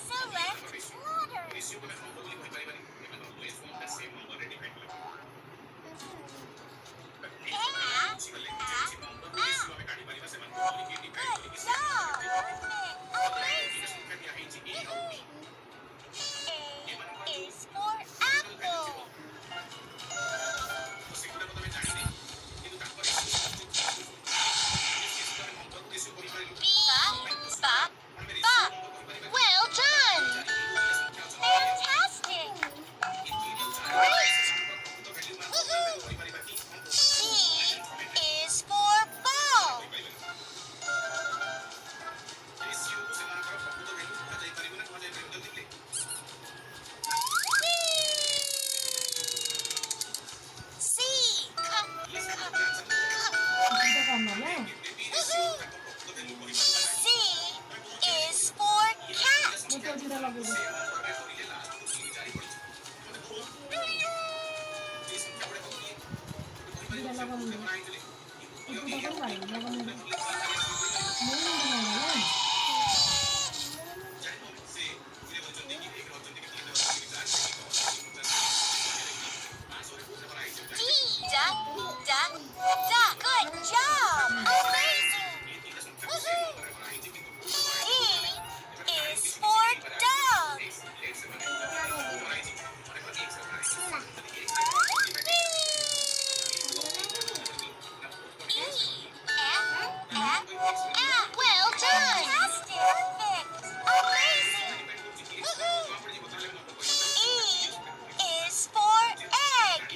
Select water. Good job! Perfect! Amazing! A is for apple. B, ba, ba. Well done! Fantastic! Great! Woohoo! B is for ball. C. Woohoo! C is for cat. D, da, da, da. Good job! Amazing! Woohoo! E is for dog. E, F, well done! Fantastic! Perfect! Amazing! Woohoo! E is for egg.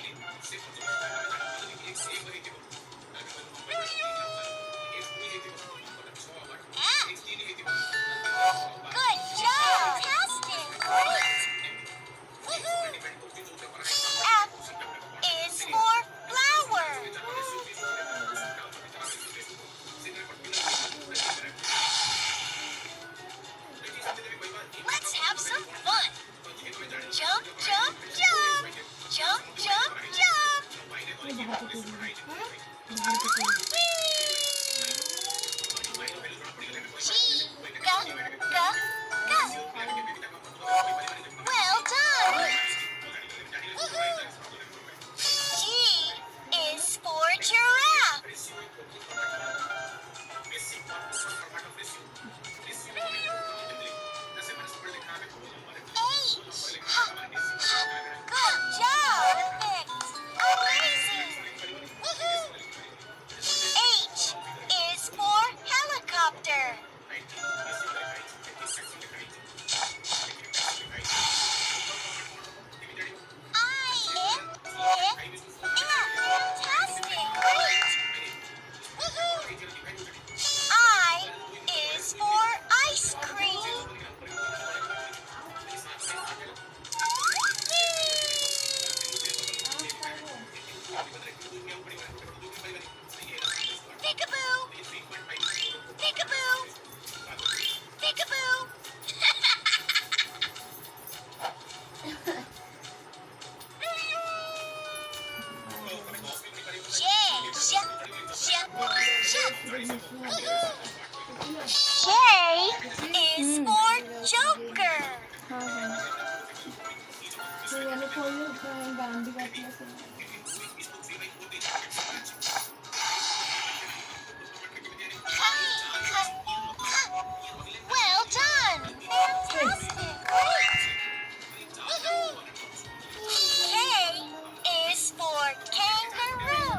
Good job! Fantastic! Great! Woohoo! F is for flower. Let's have some fun. Jump, jump, jump. Jump, jump, jump. G, ga, ga, ga. Well done. Woohoo. G is for giraffe. H, ha, ha. Good job. Perfect. Amazing. Woohoo. H is for helicopter. Fantastic! Great! Woohoo! I is for ice cream. Peekaboo! Peekaboo! Peekaboo! J is for Joker. Well done. Fantastic. Great. Woohoo. K is for kangaroo.